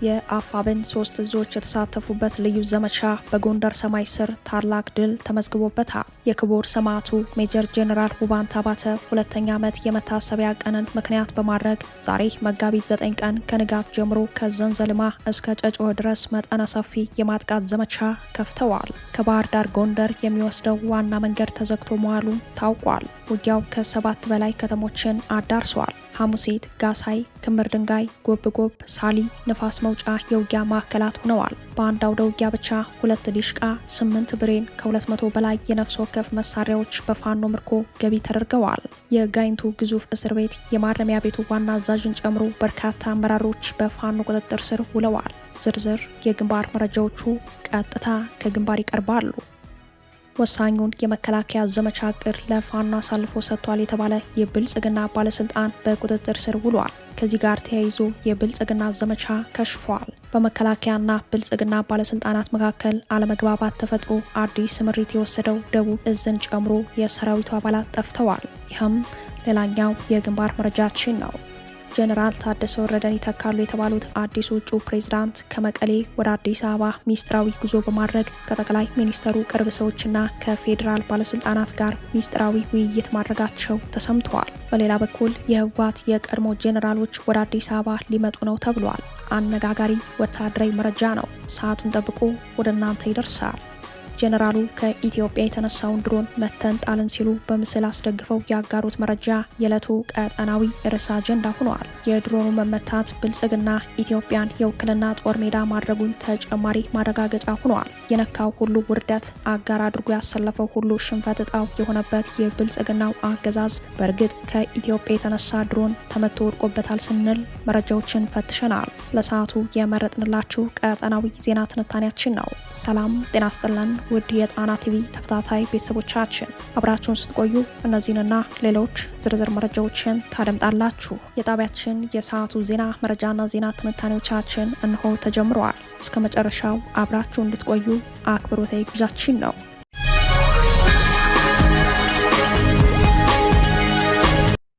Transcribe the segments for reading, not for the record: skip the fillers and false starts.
የአፋብን 3 እዞች የተሳተፉበት ልዩ ዘመቻ በጎንደር ሰማይ ስር ታላቅ ድል ተመዝግቦበታል። የክቡር ሰማዕቱ ሜጀር ጄኔራል ውባንተ አባተ ሁለተኛ ዓመት የመታሰቢያ ቀንን ምክንያት በማድረግ ዛሬ መጋቢት 9 ቀን ከንጋት ጀምሮ ከዘንዘልማ እስከ ጨጮሆ ድረስ መጠነ ሰፊ የማጥቃት ዘመቻ ከፍተዋል። ከባህር ዳር ጎንደር የሚወስደው ዋና መንገድ ተዘግቶ መዋሉ ታውቋል። ውጊያው ከ7 በላይ ከተሞችን አዳርሷል። ሐሙሲት፣ ጋሳይ፣ ክምር ድንጋይ፣ ጎብጎብ፣ ሳሊ፣ ንፋስ መውጫ የውጊያ ማዕከላት ሆነዋል። በአንድ አውደ ውጊያ ብቻ 2 ዲሽቃ፣ 8 ብሬን ከ200 በላይ የነፍስ ወከፍ መሳሪያዎች በፋኖ ምርኮ ገቢ ተደርገዋል። የጋይንቱ ግዙፍ እስር ቤት የማረሚያ ቤቱ ዋና አዛዥን ጨምሮ በርካታ አመራሮች በፋኖ ቁጥጥር ስር ውለዋል። ዝርዝር የግንባር መረጃዎቹ ቀጥታ ከግንባር ይቀርባሉ። ወሳኙን የመከላከያ ዘመቻ እቅድ ለፋኖ አሳልፎ ሰጥቷል የተባለ የብልጽግና ባለስልጣን በቁጥጥር ስር ውሏል። ከዚህ ጋር ተያይዞ የብልጽግና ዘመቻ ከሽፏል። በመከላከያና ብልጽግና ባለስልጣናት መካከል አለመግባባት ተፈጥሮ አዲስ ስምሪት የወሰደው ደቡብ እዝን ጨምሮ የሰራዊቱ አባላት ጠፍተዋል። ይህም ሌላኛው የግንባር መረጃችን ነው። ጄኔራል ታደሰ ወረደን ይተካሉ የተባሉት አዲሱ እጩ ፕሬዝዳንት ከመቀሌ ወደ አዲስ አበባ ሚስጥራዊ ጉዞ በማድረግ ከጠቅላይ ሚኒስተሩ ቅርብ ሰዎችና ከፌዴራል ባለስልጣናት ጋር ሚስጥራዊ ውይይት ማድረጋቸው ተሰምተዋል። በሌላ በኩል የህወሓት የቀድሞ ጄኔራሎች ወደ አዲስ አበባ ሊመጡ ነው ተብሏል። አነጋጋሪ ወታደራዊ መረጃ ነው። ሰዓቱን ጠብቆ ወደ እናንተ ይደርሳል። ጄኔራሉ ከኢትዮጵያ የተነሳውን ድሮን መተን ጣልን ሲሉ በምስል አስደግፈው ያጋሩት መረጃ የዕለቱ ቀጠናዊ ርዕሰ አጀንዳ ሆኗል። የድሮኑ መመታት ብልጽግና ኢትዮጵያን የውክልና ጦር ሜዳ ማድረጉን ተጨማሪ ማረጋገጫ ሆኗል። የነካው ሁሉ ውርደት፣ አጋር አድርጎ ያሰለፈው ሁሉ ሽንፈት እጣው የሆነበት የብልጽግናው አገዛዝ በእርግጥ ከኢትዮጵያ የተነሳ ድሮን ተመቶ ወድቆበታል ስንል መረጃዎችን ፈትሸናል። ለሰዓቱ የመረጥንላችሁ ቀጠናዊ ዜና ትንታኔያችን ነው። ሰላም ጤና ይስጥልን ውድ የጣና ቲቪ ተከታታይ ቤተሰቦቻችን አብራችሁን ስትቆዩ እነዚህንና ሌሎች ዝርዝር መረጃዎችን ታደምጣላችሁ። የጣቢያችን የሰዓቱ ዜና መረጃና ዜና ትንታኔዎቻችን እንሆ ተጀምረዋል። እስከ መጨረሻው አብራችሁ እንድትቆዩ አክብሮታዊ ግብዣችን ነው።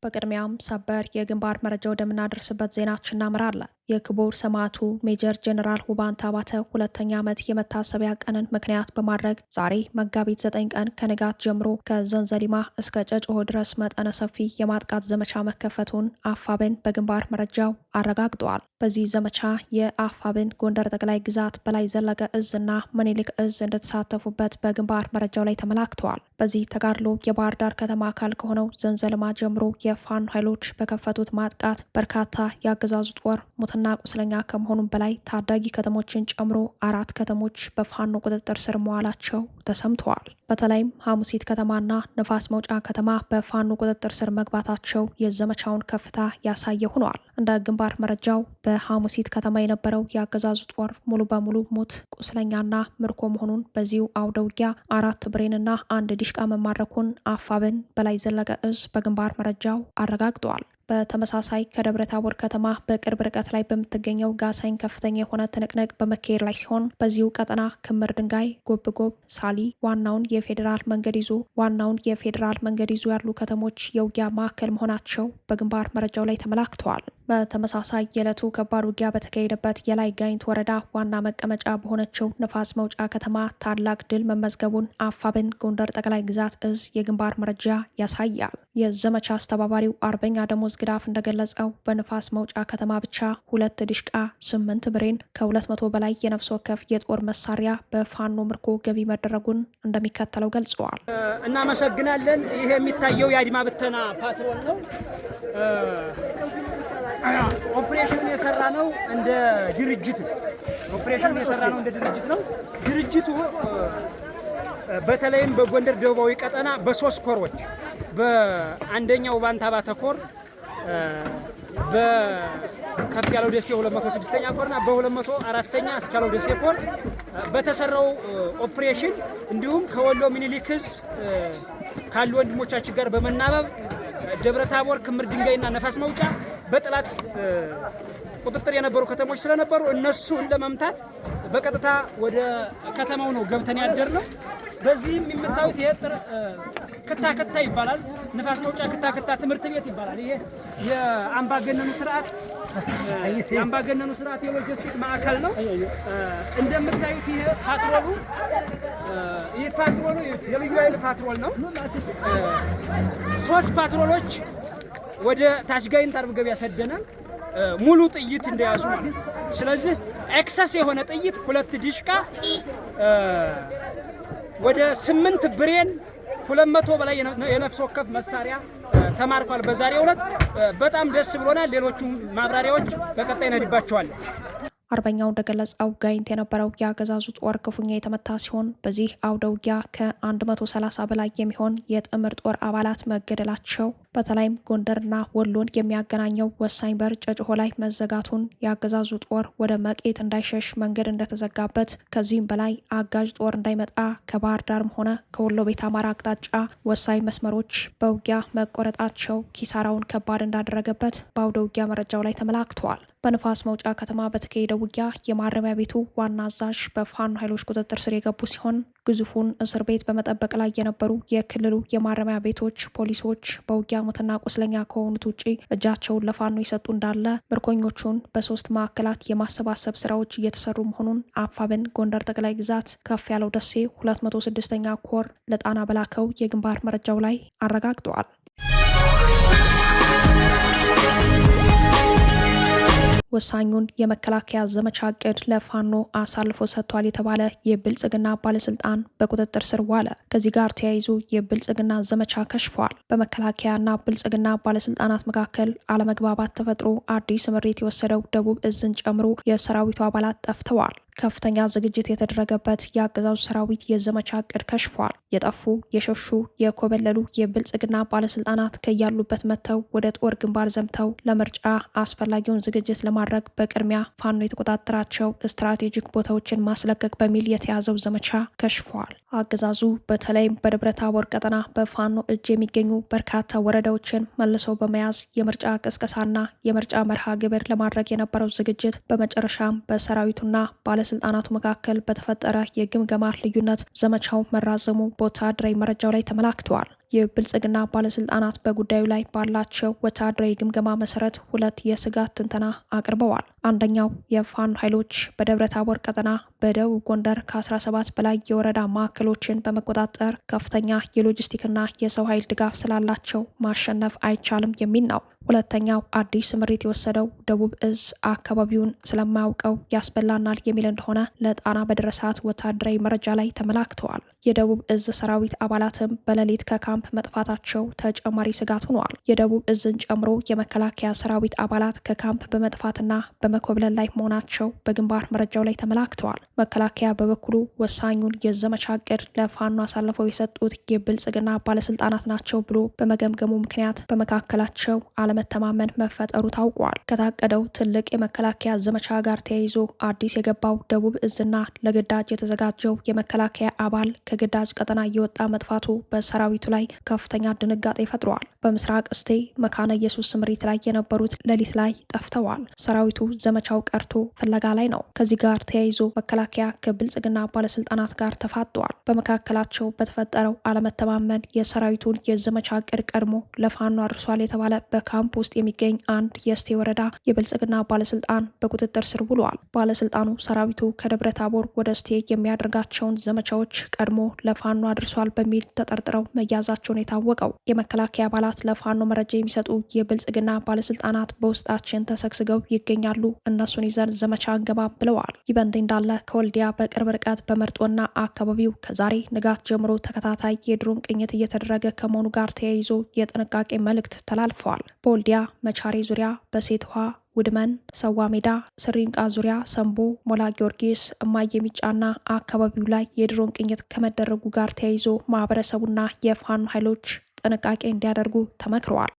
በቅድሚያም ሰበር የግንባር መረጃ ወደምናደርስበት ዜናችን እናምራለን። የክቡር ሰማዕቱ ሜጀር ጄኔራል ውባንተ አባተ ሁለተኛ ዓመት የመታሰቢያ ቀንን ምክንያት በማድረግ ዛሬ መጋቢት 9 ቀን ከንጋት ጀምሮ ከዘንዘሊማ እስከ ጨጮሆ ድረስ መጠነ ሰፊ የማጥቃት ዘመቻ መከፈቱን አፋብን በግንባር መረጃው አረጋግጧል። በዚህ ዘመቻ የአፋብን ጎንደር ጠቅላይ ግዛት በላይ ዘለቀ እዝ እና ምኒልክ እዝ እንደተሳተፉበት በግንባር መረጃው ላይ ተመላክተዋል። በዚህ ተጋድሎ የባህር ዳር ከተማ አካል ከሆነው ዘንዘልማ ጀምሮ የፋኖ ኃይሎች በከፈቱት ማጥቃት በርካታ የአገዛዙ ጦር ሙትና ቁስለኛ ከመሆኑም በላይ ታዳጊ ከተሞችን ጨምሮ 4 ከተሞች በፋኖ ቁጥጥር ስር መዋላቸው ተሰምተዋል። በተለይም ሐሙሲት ከተማና ንፋስ መውጫ ከተማ በፋኖ ቁጥጥር ስር መግባታቸው የዘመቻውን ከፍታ ያሳየ ሆኗል። እንደ ግንባር መረጃው በሐሙሲት ከተማ የነበረው የአገዛዙ ጦር ሙሉ በሙሉ ሙት ቁስለኛና ምርኮ መሆኑን በዚሁ አውደ ውጊያ 4 ብሬንና 1 ዲሽቃ መማረኩን አፋብን በላይ ዘለቀ እዝ በግንባር መረጃው አረጋግጧል። በተመሳሳይ ከደብረ ታቦር ከተማ በቅርብ ርቀት ላይ በምትገኘው ጋሳይን ከፍተኛ የሆነ ትንቅንቅ በመካሄድ ላይ ሲሆን በዚሁ ቀጠና ክምር ድንጋይ፣ ጎብጎብ፣ ሳሊ ዋናውን የፌዴራል መንገድ ይዞ ያሉ ከተሞች የውጊያ ማዕከል መሆናቸው በግንባር መረጃው ላይ ተመላክተዋል። በተመሳሳይ የዕለቱ ከባድ ውጊያ በተካሄደበት የላይ ጋይንት ወረዳ ዋና መቀመጫ በሆነችው ንፋስ መውጫ ከተማ ታላቅ ድል መመዝገቡን አፋብን ጎንደር ጠቅላይ ግዛት እዝ የግንባር መረጃ ያሳያል። የዘመቻ አስተባባሪው አርበኛ ደሞዝ ግዳፍ እንደገለጸው በንፋስ መውጫ ከተማ ብቻ 2 ዲሽቃ፣ 8 ብሬን ከ200 በላይ የነፍስ ወከፍ የጦር መሳሪያ በፋኖ ምርኮ ገቢ መደረጉን እንደሚከተለው ገልጸዋል። እናመሰግናለን። ይሄ የሚታየው የአድማ ብተና ፓትሮል ነው። ኦፕሬሽኑን የሰራ ነው እንደ ድርጅት ነው። ድርጅቱ በተለይም በጎንደር ደቡባዊ ቀጠና በ3 ኮሮች በአንደኛው ውባንተ አባተ ኮር በከፍ ያለው ደሴ 206ኛ ኮርና በ204ኛ አስቻለው ደሴ ኮር በተሰራው ኦፕሬሽን እንዲሁም ከወሎ ምኒልክ እዝ ካሉ ወንድሞቻችን ጋር በመናበብ ደብረ ታቦር፣ ክምር ድንጋይና ነፋስ መውጫ በጥላት ቁጥጥር የነበሩ ከተሞች ስለነበሩ እነሱን ለመምታት በቀጥታ ወደ ከተማው ነው ገብተን ያደርነው። በዚህም የምታዩት ይሄ ክታ ይባላል። ንፋስ መውጫ ክታ ትምህርት ቤት ይባላል። ይሄ የአምባገነኑ ስርዓት የሎጂስቲክ ማዕከል ነው። እንደምታዩት ይሄ ፓትሮሉ የልዩ ኃይል ፓትሮል ነው። 3 ፓትሮሎች ወደ ታች ጋይንት አርብ ገበያ ሰደናል። ሙሉ ጥይት እንደያዙ ማለት ነው። ስለዚህ ኤክሰስ የሆነ ጥይት 2 ዲሽቃ ወደ 8 ብሬን 200 በላይ የነፍስ ወከፍ መሳሪያ ተማርኳል በዛሬው ዕለት። በጣም ደስ ብሎናል። ሌሎቹም ማብራሪያዎች በቀጣይ እንሄድባቸዋለን። አርበኛው እንደገለጸው ጋይንት የነበረው የአገዛዙ ጦር ክፉኛ የተመታ ሲሆን በዚህ አውደ ውጊያ ከ130 በላይ የሚሆን የጥምር ጦር አባላት መገደላቸው፣ በተለይም ጎንደርና ወሎን የሚያገናኘው ወሳኝ በር ጨጭሆ ላይ መዘጋቱን፣ የአገዛዙ ጦር ወደ መቄት እንዳይሸሽ መንገድ እንደተዘጋበት፣ ከዚህም በላይ አጋዥ ጦር እንዳይመጣ ከባህር ዳርም ሆነ ከወሎ ቤት አማራ አቅጣጫ ወሳኝ መስመሮች በውጊያ መቆረጣቸው ኪሳራውን ከባድ እንዳደረገበት በአውደ ውጊያ መረጃው ላይ ተመላክተዋል። በንፋስ መውጫ ከተማ በተካሄደው ውጊያ የማረሚያ ቤቱ ዋና አዛዥ በፋኖ ኃይሎች ቁጥጥር ስር የገቡ ሲሆን ግዙፉን እስር ቤት በመጠበቅ ላይ የነበሩ የክልሉ የማረሚያ ቤቶች ፖሊሶች በውጊያ ሞትና ቁስለኛ ከሆኑት ውጪ እጃቸውን ለፋኖ የሰጡ እንዳለ፣ ምርኮኞቹን በ3 ማዕከላት የማሰባሰብ ስራዎች እየተሰሩ መሆኑን አፋብን ጎንደር ጠቅላይ ግዛት ከፍ ያለው ደሴ 206ኛ ኮር ለጣና በላከው የግንባር መረጃው ላይ አረጋግጠዋል። ወሳኙን የመከላከያ ዘመቻ እቅድ ለፋኖ አሳልፎ ሰጥቷል የተባለ የብልጽግና ባለስልጣን በቁጥጥር ስር ዋለ። ከዚህ ጋር ተያይዞ የብልጽግና ዘመቻ ከሽፏል። በመከላከያና ብልጽግና ባለስልጣናት መካከል አለመግባባት ተፈጥሮ አዲስ ምሪት የወሰደው ደቡብ እዝን ጨምሮ የሰራዊቱ አባላት ጠፍተዋል። ከፍተኛ ዝግጅት የተደረገበት የአገዛዙ ሰራዊት የዘመቻ እቅድ ከሽፏል። የጠፉ የሸሹ የኮበለሉ የብልጽግና ባለስልጣናት ከያሉበት መጥተው ወደ ጦር ግንባር ዘምተው ለምርጫ አስፈላጊውን ዝግጅት ለማድረግ በቅድሚያ ፋኖ የተቆጣጠራቸው ስትራቴጂክ ቦታዎችን ማስለቀቅ በሚል የተያዘው ዘመቻ ከሽፏል። አገዛዙ በተለይም በደብረ ታቦር ቀጠና በፋኖ እጅ የሚገኙ በርካታ ወረዳዎችን መልሶ በመያዝ የምርጫ ቅስቀሳና የምርጫ መርሃ ግብር ለማድረግ የነበረው ዝግጅት በመጨረሻም በሰራዊቱና ባለስልጣናቱ መካከል በተፈጠረ የግምገማ ልዩነት ዘመቻው መራዘሙ በወታደራዊ መረጃው ላይ ተመላክተዋል። የብልጽግና ባለስልጣናት በጉዳዩ ላይ ባላቸው ወታደራዊ ግምገማ መሰረት 2 የስጋት ትንተና አቅርበዋል። አንደኛው የፋኖ ኃይሎች በደብረ ታቦር ቀጠና በደቡብ ጎንደር ከ17 በላይ የወረዳ ማዕከሎችን በመቆጣጠር ከፍተኛ የሎጂስቲክና የሰው ኃይል ድጋፍ ስላላቸው ማሸነፍ አይቻልም የሚል ነው። ሁለተኛው አዲስ ምሪት የወሰደው ደቡብ እዝ አካባቢውን ስለማያውቀው ያስበላናል የሚል እንደሆነ ለጣና በደረሳት ወታደራዊ መረጃ ላይ ተመላክተዋል። የደቡብ እዝ ሰራዊት አባላትም በሌሊት ከካምፕ መጥፋታቸው ተጨማሪ ስጋት ሆኗል። የደቡብ እዝን ጨምሮ የመከላከያ ሰራዊት አባላት ከካምፕ በመጥፋትና በመኮብለል ላይ መሆናቸው በግንባር መረጃው ላይ ተመላክተዋል። መከላከያ በበኩሉ ወሳኙን የዘመቻ እቅድ ለፋኖ አሳልፈው የሰጡት የብልጽግና ባለስልጣናት ናቸው ብሎ በመገምገሙ ምክንያት በመካከላቸው አለመተማመን መፈጠሩ ታውቋል። ከታቀደው ትልቅ የመከላከያ ዘመቻ ጋር ተያይዞ አዲስ የገባው ደቡብ እዝና ለግዳጅ የተዘጋጀው የመከላከያ አባል ከግዳጅ ቀጠና እየወጣ መጥፋቱ በሰራዊቱ ላይ ከፍተኛ ድንጋጤ ፈጥሯል። በምስራቅ እስቴ መካነ ኢየሱስ ስምሪት ላይ የነበሩት ሌሊት ላይ ጠፍተዋል። ሰራዊቱ ዘመቻው ቀርቶ ፍለጋ ላይ ነው። ከዚህ ጋር ተያይዞ መከላከያ ከብልጽግና ባለስልጣናት ጋር ተፋጠዋል። በመካከላቸው በተፈጠረው አለመተማመን የሰራዊቱን የዘመቻ እቅድ ቀድሞ ለፋኖ አድርሷል የተባለ በካምፕ ውስጥ የሚገኝ አንድ የእስቴ ወረዳ የብልጽግና ባለስልጣን በቁጥጥር ስር ውሏል። ባለስልጣኑ ሰራዊቱ ከደብረ ታቦር ወደ እስቴ የሚያደርጋቸውን ዘመቻዎች ቀድሞ ለፋኖ አድርሷል በሚል ተጠርጥረው መያዛቸውን የታወቀው የመከላከያ አባላት ለፋኖ መረጃ የሚሰጡ የብልጽግና ባለስልጣናት በውስጣችን ተሰግስገው ይገኛሉ፣ እነሱን ይዘን ዘመቻ እንገባ ብለዋል። ይህ በእንዲህ እንዳለ ከወልዲያ በቅርብ ርቀት በመርጦና አካባቢው ከዛሬ ንጋት ጀምሮ ተከታታይ የድሮን ቅኝት እየተደረገ ከመሆኑ ጋር ተያይዞ የጥንቃቄ መልእክት ተላልፈዋል። በወልዲያ መቻሬ ዙሪያ፣ በሴት ውሃ ውድመን፣ ሰዋ ሜዳ፣ ስሪንቃ ዙሪያ፣ ሰንቦ፣ ሞላ ጊዮርጊስ፣ እማዬ ሚጫና አካባቢው ላይ የድሮን ቅኝት ከመደረጉ ጋር ተያይዞ ማህበረሰቡና የፋኖ ኃይሎች ጥንቃቄ እንዲያደርጉ ተመክረዋል።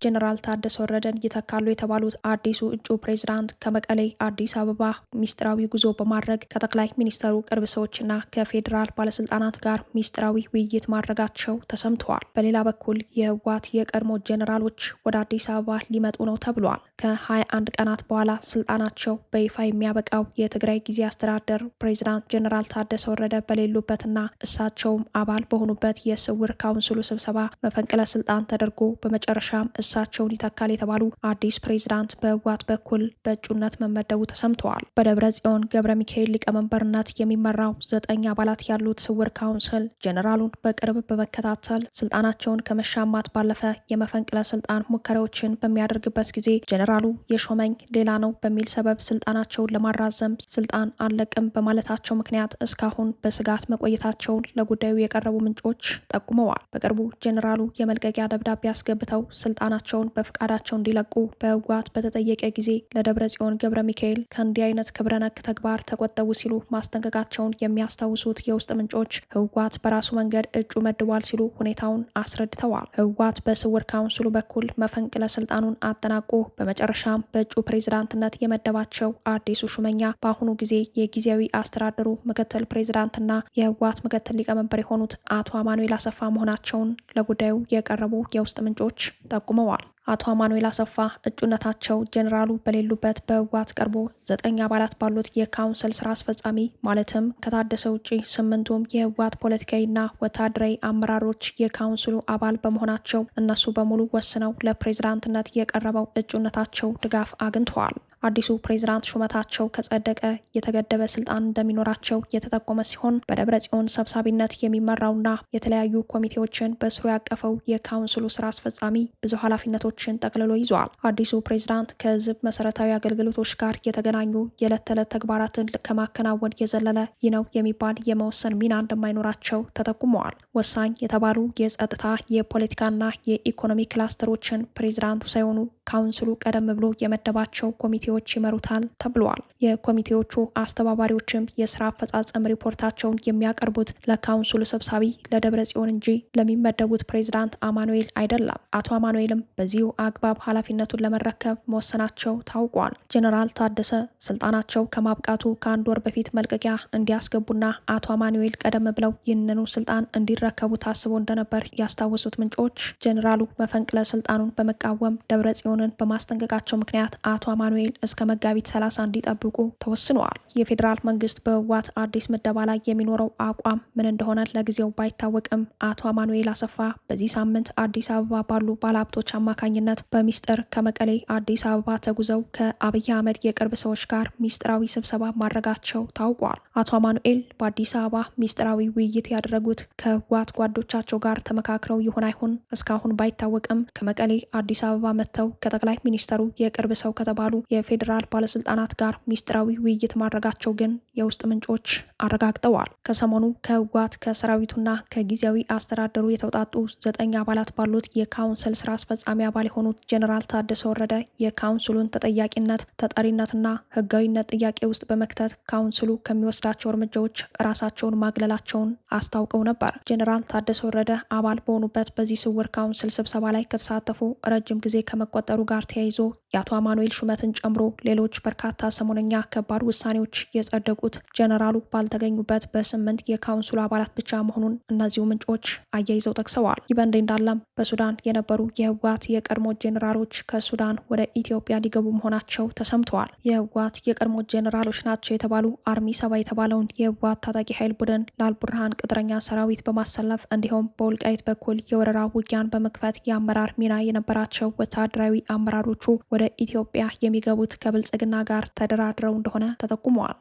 ጄኔራል ታደሰ ወረደን ይተካሉ የተባሉት አዲሱ እጩ ፕሬዝዳንት ከመቀሌ አዲስ አበባ ሚስጥራዊ ጉዞ በማድረግ ከጠቅላይ ሚኒስተሩ ቅርብ ሰዎችና ከፌዴራል ባለስልጣናት ጋር ሚስጥራዊ ውይይት ማድረጋቸው ተሰምተዋል። በሌላ በኩል የህወሓት የቀድሞ ጄኔራሎች ወደ አዲስ አበባ ሊመጡ ነው ተብሏል። ከ21 ቀናት በኋላ ስልጣናቸው በይፋ የሚያበቃው የትግራይ ጊዜ አስተዳደር ፕሬዝዳንት ጄኔራል ታደሰ ወረደ በሌሉበትና እሳቸውም አባል በሆኑበት የስውር ካውንስሉ ስብሰባ መፈንቅለ ስልጣን ተደርጎ በመጨረሻም እሳቸውን ይተካል የተባሉ አዲስ ፕሬዝዳንት በህወሓት በኩል በእጩነት መመደቡ ተሰምተዋል። በደብረ ጽዮን ገብረ ሚካኤል ሊቀመንበርነት የሚመራው 9 አባላት ያሉት ስውር ካውንስል ጄኔራሉን በቅርብ በመከታተል ስልጣናቸውን ከመሻማት ባለፈ የመፈንቅለ ስልጣን ሙከራዎችን በሚያደርግበት ጊዜ ጄኔራሉ የሾመኝ ሌላ ነው በሚል ሰበብ ስልጣናቸውን ለማራዘም ስልጣን አንለቅም በማለታቸው ምክንያት እስካሁን በስጋት መቆየታቸውን ለጉዳዩ የቀረቡ ምንጮች ጠቁመዋል። በቅርቡ ጄኔራሉ የመልቀቂያ ደብዳቤ አስገብተው ስልጣናቸውን በፍቃዳቸው እንዲለቁ በህወሓት በተጠየቀ ጊዜ ለደብረ ጽዮን ገብረ ሚካኤል ከእንዲህ አይነት ክብረ ነክ ተግባር ተቆጠቡ ሲሉ ማስጠንቀቃቸውን የሚያስታውሱት የውስጥ ምንጮች ህወሓት በራሱ መንገድ እጩ መድቧል ሲሉ ሁኔታውን አስረድተዋል። ህወሓት በስውር ካውንስሉ በኩል መፈንቅለ ስልጣኑን አጠናቆ በመጨረሻም በእጩ ፕሬዝዳንትነት የመደባቸው አዲሱ ሹመኛ በአሁኑ ጊዜ የጊዜያዊ አስተዳደሩ ምክትል ፕሬዝዳንትና የህወሓት ምክትል ሊቀመንበር የሆኑት አቶ አማኑኤል አሰፋ መሆናቸውን ለጉዳዩ የቀረቡ የውስጥ ምንጮች ጠቁመዋል። አቶ አማኑኤል አሰፋ እጩነታቸው ጄኔራሉ በሌሉበት በህወሓት ቀርቦ 9 አባላት ባሉት የካውንስል ስራ አስፈጻሚ ማለትም ከታደሰ ውጪ 8ቱም የህወሓት ፖለቲካዊና ወታደራዊ አመራሮች የካውንስሉ አባል በመሆናቸው እነሱ በሙሉ ወስነው ለፕሬዝዳንትነት የቀረበው እጩነታቸው ድጋፍ አግኝተዋል። አዲሱ ፕሬዝዳንት ሹመታቸው ከጸደቀ የተገደበ ስልጣን እንደሚኖራቸው የተጠቆመ ሲሆን በደብረ ጽዮን ሰብሳቢነት የሚመራውና የተለያዩ ኮሚቴዎችን በስሩ ያቀፈው የካውንስሉ ስራ አስፈጻሚ ብዙ ኃላፊነቶችን ጠቅልሎ ይዘዋል። አዲሱ ፕሬዝዳንት ከህዝብ መሰረታዊ አገልግሎቶች ጋር የተገናኙ የዕለት ተዕለት ተግባራትን ከማከናወን የዘለለ ይህ ነው የሚባል የመወሰን ሚና እንደማይኖራቸው ተጠቁመዋል። ወሳኝ የተባሉ የጸጥታ የፖለቲካና የኢኮኖሚ ክላስተሮችን ፕሬዝዳንቱ ሳይሆኑ ካውንስሉ ቀደም ብሎ የመደባቸው ኮሚቴዎች ይመሩታል ተብሏል። የኮሚቴዎቹ አስተባባሪዎችም የስራ አፈጻጸም ሪፖርታቸውን የሚያቀርቡት ለካውንስሉ ሰብሳቢ ለደብረ ጽዮን እንጂ ለሚመደቡት ፕሬዝዳንት አማኑኤል አይደለም። አቶ አማኑኤልም በዚሁ አግባብ ኃላፊነቱን ለመረከብ መወሰናቸው ታውቋል። ጄኔራል ታደሰ ስልጣናቸው ከማብቃቱ ከ1 ወር በፊት መልቀቂያ እንዲያስገቡና አቶ አማኑኤል ቀደም ብለው ይህንኑ ስልጣን እንዲረከቡ ታስቦ እንደነበር ያስታወሱት ምንጮች ጄኔራሉ መፈንቅለ ስልጣኑን በመቃወም ደብረ ጽዮንን በማስጠንቀቃቸው ምክንያት አቶ አማኑኤል እስከ መጋቢት 30 እንዲጠብቁ ተወስነዋል። የፌዴራል መንግስት በህወሓት አዲስ ምደባ ላይ የሚኖረው አቋም ምን እንደሆነ ለጊዜው ባይታወቅም አቶ አማኑኤል አሰፋ በዚህ ሳምንት አዲስ አበባ ባሉ ባለሀብቶች አማካኝነት በሚስጥር ከመቀሌ አዲስ አበባ ተጉዘው ከአብይ አህመድ የቅርብ ሰዎች ጋር ሚስጥራዊ ስብሰባ ማድረጋቸው ታውቋል። አቶ አማኑኤል በአዲስ አበባ ሚስጥራዊ ውይይት ያደረጉት ከህወሓት ጓዶቻቸው ጋር ተመካክረው ይሆን አይሆን እስካሁን ባይታወቅም ከመቀሌ አዲስ አበባ መጥተው ከጠቅላይ ሚኒስተሩ የቅርብ ሰው ከተባሉ የፌዴራል ባለስልጣናት ጋር ሚስጥራዊ ውይይት ማድረጋቸው ግን የውስጥ ምንጮች አረጋግጠዋል። ከሰሞኑ ከህወሓት ከሰራዊቱና ከጊዜያዊ አስተዳደሩ የተውጣጡ 9 አባላት ባሉት የካውንስል ስራ አስፈጻሚ አባል የሆኑት ጄኔራል ታደሰ ወረደ የካውንስሉን ተጠያቂነት፣ ተጠሪነትና ህጋዊነት ጥያቄ ውስጥ በመክተት ካውንስሉ ከሚወስዳቸው እርምጃዎች ራሳቸውን ማግለላቸውን አስታውቀው ነበር። ጄኔራል ታደሰ ወረደ አባል በሆኑበት በዚህ ስውር ካውንስል ስብሰባ ላይ ከተሳተፉ ረጅም ጊዜ ከመቆጠሩ ጋር ተያይዞ የአቶ አማኑኤል ሹመትን ጨምሮ ሌሎች በርካታ ሰሞነኛ ከባድ ውሳኔዎች የጸደቁት ጄኔራሉ ባልተገኙበት በ8 የካውንስሉ አባላት ብቻ መሆኑን እነዚሁ ምንጮች አያይዘው ጠቅሰዋል። ይህ በእንዲህ እንዳለም በሱዳን የነበሩ የህወሓት የቀድሞ ጄኔራሎች ከሱዳን ወደ ኢትዮጵያ ሊገቡ መሆናቸው ተሰምተዋል። የህወሓት የቀድሞ ጄኔራሎች ናቸው የተባሉ አርሚ 7 የተባለውን የህወሓት ታጣቂ ኃይል ቡድን ለአልቡርሃን ቅጥረኛ ሰራዊት በማሰለፍ እንዲሁም በወልቃይት በኩል የወረራ ውጊያን በመክፈት የአመራር ሚና የነበራቸው ወታደራዊ አመራሮቹ ወደ ኢትዮጵያ የሚገቡት ከብልጽግና ጋር ተደራድረው እንደሆነ ተጠቁመዋል።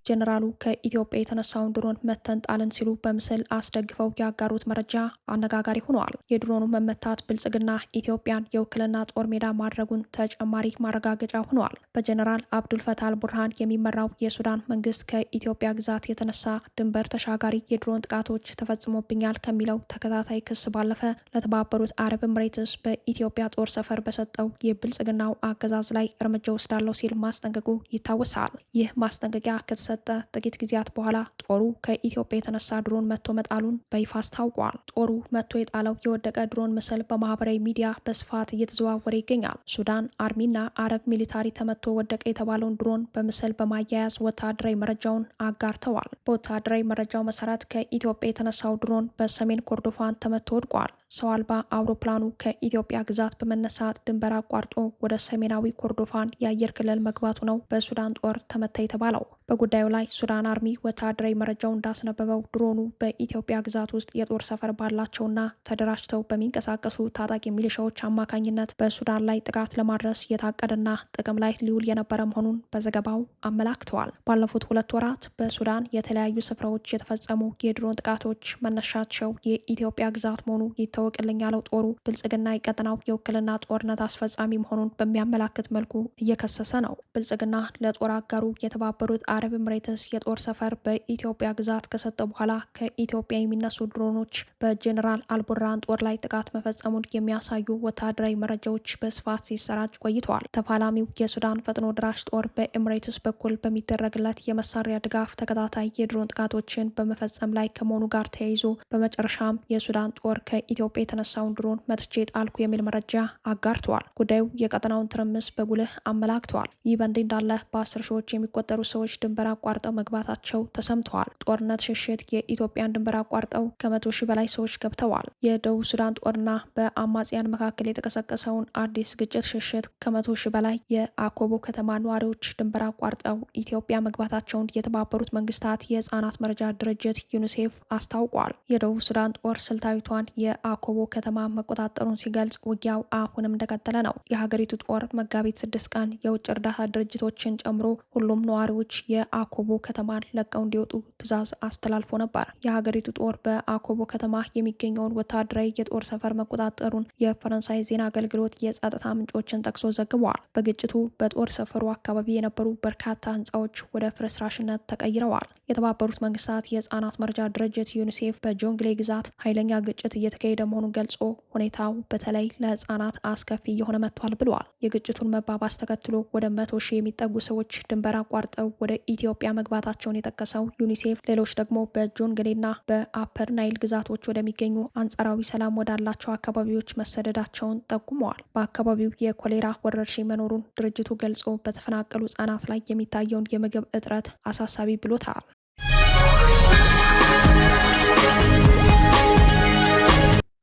ጄኔራሉ ከኢትዮጵያ የተነሳውን ድሮን መተን ጣልን ሲሉ በምስል አስደግፈው ያጋሩት መረጃ አነጋጋሪ ሆኗል። የድሮኑ መመታት ብልጽግና ኢትዮጵያን የውክልና ጦር ሜዳ ማድረጉን ተጨማሪ ማረጋገጫ ሆኗል። በጄኔራል አብዱልፈታህ አልቡርሃን የሚመራው የሱዳን መንግስት ከኢትዮጵያ ግዛት የተነሳ ድንበር ተሻጋሪ የድሮን ጥቃቶች ተፈጽሞብኛል ከሚለው ተከታታይ ክስ ባለፈ ለተባበሩት አረብ ኤምሬትስ በኢትዮጵያ ጦር ሰፈር በሰጠው የብልጽግናው አገዛዝ ላይ እርምጃ ወስዳለሁ ሲል ማስጠንቀቁ ይታወሳል። ይህ ማስጠንቀቂያ ከሰጠ ጥቂት ጊዜያት በኋላ ጦሩ ከኢትዮጵያ የተነሳ ድሮን መጥቶ መጣሉን በይፋ አስታውቋል። ጦሩ መጥቶ የጣለው የወደቀ ድሮን ምስል በማህበራዊ ሚዲያ በስፋት እየተዘዋወረ ይገኛል። ሱዳን አርሚና አረብ ሚሊታሪ ተመቶ ወደቀ የተባለውን ድሮን በምስል በማያያዝ ወታደራዊ መረጃውን አጋርተዋል። በወታደራዊ መረጃው መሰረት ከኢትዮጵያ የተነሳው ድሮን በሰሜን ኮርዶፋን ተመቶ ወድቋል። ሰው አልባ አውሮፕላኑ ከኢትዮጵያ ግዛት በመነሳት ድንበር አቋርጦ ወደ ሰሜናዊ ኮርዶፋን የአየር ክልል መግባቱ ነው በሱዳን ጦር ተመታ የተባለው። በጉዳዩ ላይ ሱዳን አርሚ ወታደራዊ መረጃው እንዳስነበበው ድሮኑ በኢትዮጵያ ግዛት ውስጥ የጦር ሰፈር ባላቸውና ተደራጅተው በሚንቀሳቀሱ ታጣቂ ሚሊሻዎች አማካኝነት በሱዳን ላይ ጥቃት ለማድረስ የታቀደና ጥቅም ላይ ሊውል የነበረ መሆኑን በዘገባው አመላክተዋል። ባለፉት 2 ወራት በሱዳን የተለያዩ ስፍራዎች የተፈጸሙ የድሮን ጥቃቶች መነሻቸው የኢትዮጵያ ግዛት መሆኑ ይታወቅልኝ ያለው ጦሩ ብልጽግና የቀጠናው የውክልና ጦርነት አስፈጻሚ መሆኑን በሚያመላክት መልኩ እየከሰሰ ነው። ብልጽግና ለጦር አጋሩ የተባበሩት አረብ ኤምሬትስ የጦር ሰፈር በኢትዮጵያ ግዛት ከሰጠ በኋላ ከኢትዮጵያ የሚነሱ ድሮኖች በጄኔራል አልቡርሃን ጦር ላይ ጥቃት መፈጸሙን የሚያሳዩ ወታደራዊ መረጃዎች በስፋት ሲሰራጭ ቆይተዋል። ተፋላሚው የሱዳን ፈጥኖ ድራሽ ጦር በኤምሬትስ በኩል በሚደረግለት የመሳሪያ ድጋፍ ተከታታይ የድሮን ጥቃቶችን በመፈጸም ላይ ከመሆኑ ጋር ተያይዞ በመጨረሻም የሱዳን ጦር ከኢትዮጵያ የተነሳውን ድሮን መትቼ ጣልኩ የሚል መረጃ አጋርተዋል። ጉዳዩ የቀጠናውን ትርምስ በጉልህ አመላክተዋል። ይህ በእንዲህ እንዳለ በ10 ሺዎች የሚቆጠሩ ሰዎች ድንበር አቋርጠው መግባታቸው ተሰምተዋል። ጦርነት ሽሽት የኢትዮጵያን ድንበር አቋርጠው ከ100 ሺህ በላይ ሰዎች ገብተዋል። የደቡብ ሱዳን ጦርና በአማጽያን መካከል የተቀሰቀሰውን አዲስ ግጭት ሽሽት ከ100 ሺህ በላይ የአኮቦ ከተማ ነዋሪዎች ድንበር አቋርጠው ኢትዮጵያ መግባታቸውን የተባበሩት መንግስታት የህፃናት መረጃ ድርጅት ዩኒሴፍ አስታውቋል። የደቡብ ሱዳን ጦር ስልታዊቷን የአኮቦ ከተማ መቆጣጠሩን ሲገልጽ ውጊያው አሁንም እንደቀጠለ ነው። የሀገሪቱ ጦር መጋቢት 6 ቀን የውጭ እርዳታ ድርጅቶችን ጨምሮ ሁሉም ነዋሪዎች የአኮቦ ከተማን ለቀው እንዲወጡ ትዕዛዝ አስተላልፎ ነበር። የሀገሪቱ ጦር በአኮቦ ከተማ የሚገኘውን ወታደራዊ የጦር ሰፈር መቆጣጠሩን የፈረንሳይ ዜና አገልግሎት የጸጥታ ምንጮችን ጠቅሶ ዘግበዋል። በግጭቱ በጦር ሰፈሩ አካባቢ የነበሩ በርካታ ህንፃዎች ወደ ፍርስራሽነት ተቀይረዋል። የተባበሩት መንግስታት የህፃናት መረጃ ድርጅት ዩኒሴፍ በጆንግሌ ግዛት ኃይለኛ ግጭት እየተካሄደ መሆኑን ገልጾ ሁኔታው በተለይ ለህፃናት አስከፊ እየሆነ መጥቷል ብለዋል። የግጭቱን መባባስ ተከትሎ ወደ 100 ሺህ የሚጠጉ ሰዎች ድንበር አቋርጠው ወደ ኢትዮጵያ መግባታቸውን የጠቀሰው ዩኒሴፍ ሌሎች ደግሞ በጆንግሌና በአፐር ናይል ግዛቶች ወደሚገኙ አንጻራዊ ሰላም ወዳላቸው አካባቢዎች መሰደዳቸውን ጠቁመዋል። በአካባቢው የኮሌራ ወረርሽኝ መኖሩን ድርጅቱ ገልጾ በተፈናቀሉ ህጻናት ላይ የሚታየውን የምግብ እጥረት አሳሳቢ ብሎታል።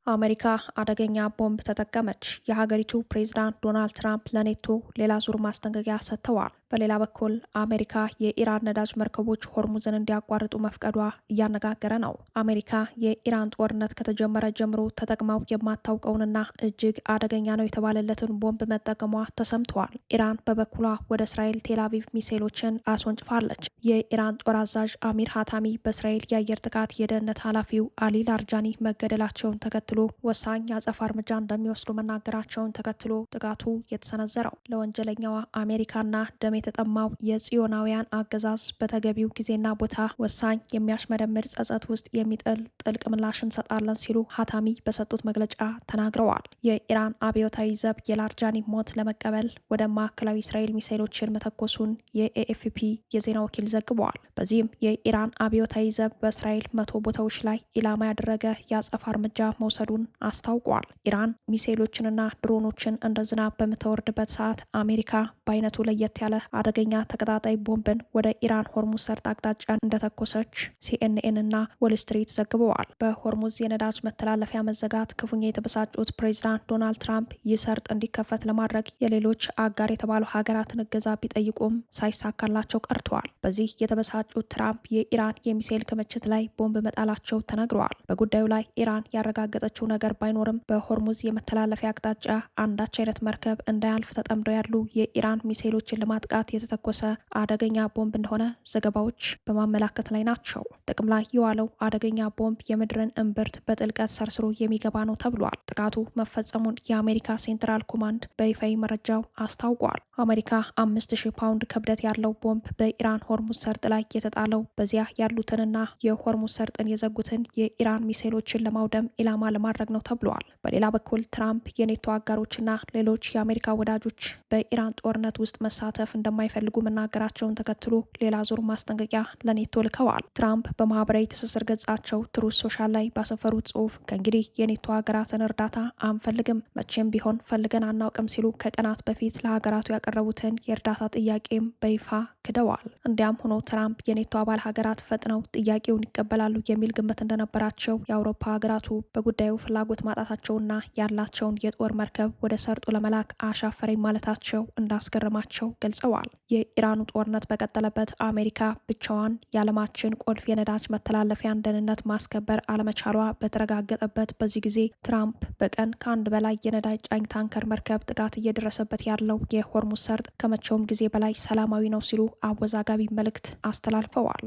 አሜሪካ አደገኛ ቦምብ ተጠቀመች። የሀገሪቱ ፕሬዝዳንት ዶናልድ ትራምፕ ለኔቶ ሌላ ዙር ማስጠንቀቂያ ሰጥተዋል። በሌላ በኩል አሜሪካ የኢራን ነዳጅ መርከቦች ሆርሙዝን እንዲያቋርጡ መፍቀዷ እያነጋገረ ነው። አሜሪካ የኢራን ጦርነት ከተጀመረ ጀምሮ ተጠቅመው የማታውቀውንና እጅግ አደገኛ ነው የተባለለትን ቦምብ መጠቀሟ ተሰምተዋል። ኢራን በበኩሏ ወደ እስራኤል ቴልአቪቭ ሚሳኤሎችን አስወንጭፋለች። የኢራን ጦር አዛዥ አሚር ሀታሚ በእስራኤል የአየር ጥቃት የደህንነት ኃላፊው አሊ ላርጃኒ መገደላቸውን ተከትሎ ወሳኝ አጸፋ እርምጃ እንደሚወስዱ መናገራቸውን ተከትሎ ጥቃቱ የተሰነዘረው ለወንጀለኛዋ አሜሪካና ደም የተጠማው የጽዮናውያን አገዛዝ በተገቢው ጊዜና ቦታ ወሳኝ የሚያሽመደምድ ጸጸት ውስጥ የሚጥል ጥልቅ ምላሽ እንሰጣለን ሲሉ ሀታሚ በሰጡት መግለጫ ተናግረዋል። የኢራን አብዮታዊ ዘብ የላርጃኒ ሞት ለመቀበል ወደ ማዕከላዊ እስራኤል ሚሳኤሎችን መተኮሱን የኤኤፍፒ የዜና ወኪል ዘግበዋል። በዚህም የኢራን አብዮታዊ ዘብ በእስራኤል 100 ቦታዎች ላይ ኢላማ ያደረገ የአጸፋ እርምጃ መውሰዱን አስታውቋል። ኢራን ሚሳኤሎችንና ድሮኖችን እንደ ዝናብ በምትወርድበት ሰዓት አሜሪካ በአይነቱ ለየት ያለ አደገኛ ተቀጣጣይ ቦምብን ወደ ኢራን ሆርሙዝ ሰርጥ አቅጣጫ እንደተኮሰች ሲኤንኤን እና ዎል ስትሪት ዘግበዋል። በሆርሙዝ የነዳጅ መተላለፊያ መዘጋት ክፉኛ የተበሳጩት ፕሬዚዳንት ዶናልድ ትራምፕ ይህ ሰርጥ እንዲከፈት ለማድረግ የሌሎች አጋር የተባሉ ሀገራትን እገዛ ቢጠይቁም ሳይሳካላቸው ቀርተዋል። በዚህ የተበሳጩት ትራምፕ የኢራን የሚሳኤል ክምችት ላይ ቦምብ መጣላቸው ተነግረዋል። በጉዳዩ ላይ ኢራን ያረጋገጠችው ነገር ባይኖርም በሆርሙዝ የመተላለፊያ አቅጣጫ አንዳች አይነት መርከብ እንዳያልፍ ተጠምደው ያሉ የኢራን ሚሳኤሎችን ለማጥቃት የተተኮሰ አደገኛ ቦምብ እንደሆነ ዘገባዎች በማመላከት ላይ ናቸው። ጥቅም ላይ የዋለው አደገኛ ቦምብ የምድርን እምብርት በጥልቀት ሰርስሮ የሚገባ ነው ተብሏል። ጥቃቱ መፈጸሙን የአሜሪካ ሴንትራል ኮማንድ በይፋዊ መረጃው አስታውቋል። አሜሪካ 5000 ፓውንድ ክብደት ያለው ቦምብ በኢራን ሆርሙዝ ሰርጥ ላይ የተጣለው በዚያ ያሉትንና የሆርሙዝ ሰርጥን የዘጉትን የኢራን ሚሳኤሎችን ለማውደም ኢላማ ለማድረግ ለማድረግ ነው ተብሏል። በሌላ በኩል ትራምፕ የኔቶ አጋሮችና ሌሎች የአሜሪካ ወዳጆች በኢራን ጦርነት ውስጥ መሳተፍ እንደማይፈልጉ መናገራቸውን ተከትሎ ሌላ ዙር ማስጠንቀቂያ ለኔቶ ልከዋል። ትራምፕ በማህበራዊ ትስስር ገጻቸው ትሩዝ ሶሻል ላይ ባሰፈሩት ጽሁፍ ከእንግዲህ የኔቶ ሀገራትን እርዳታ አንፈልግም፣ መቼም ቢሆን ፈልገን አናውቅም ሲሉ ከቀናት በፊት ለሀገራቱ ያቀረቡትን የእርዳታ ጥያቄም በይፋ ክደዋል። እንዲያም ሆኖ ትራምፕ የኔቶ አባል ሀገራት ፈጥነው ጥያቄውን ይቀበላሉ የሚል ግምት እንደነበራቸው የአውሮፓ ሀገራቱ በጉዳዩ ፍላጎት ማጣታቸውና ያላቸውን የጦር መርከብ ወደ ሰርጡ ለመላክ አሻፈረኝ ማለታቸው እንዳስገረማቸው ገልጸዋል። የኢራኑ ጦርነት በቀጠለበት አሜሪካ ብቻዋን የዓለማችን ቁልፍ የነዳጅ መተላለፊያን ደህንነት ማስከበር አለመቻሏ በተረጋገጠበት በዚህ ጊዜ ትራምፕ በቀን ከአንድ በላይ የነዳጅ ጫኝ ታንከር መርከብ ጥቃት እየደረሰበት ያለው የሆርሙዝ ሰርጥ ከመቼውም ጊዜ በላይ ሰላማዊ ነው ሲሉ አወዛጋቢ መልእክት አስተላልፈዋል።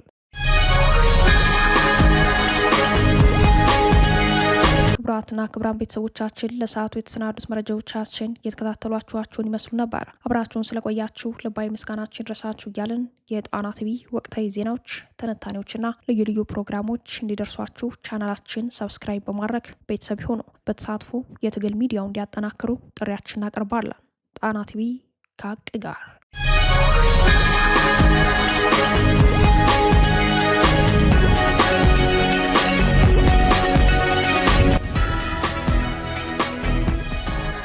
ክቡራትና ክቡራን ቤተሰቦቻችን ለሰዓቱ የተሰናዱት መረጃዎቻችን እየተከታተሏችኋቸውን ይመስሉ ነበር። አብራችሁን ስለቆያችሁ ልባዊ ምስጋናችን ድረሳችሁ እያልን የጣና ቲቪ ወቅታዊ ዜናዎች፣ ትንታኔዎችና ልዩ ልዩ ፕሮግራሞች እንዲደርሷችሁ ቻናላችን ሰብስክራይብ በማድረግ ቤተሰብ ይሁኑ። በተሳትፎ የትግል ሚዲያውን እንዲያጠናክሩ ጥሪያችን እናቀርባለን። ጣና ቲቪ ከሀቅ ጋር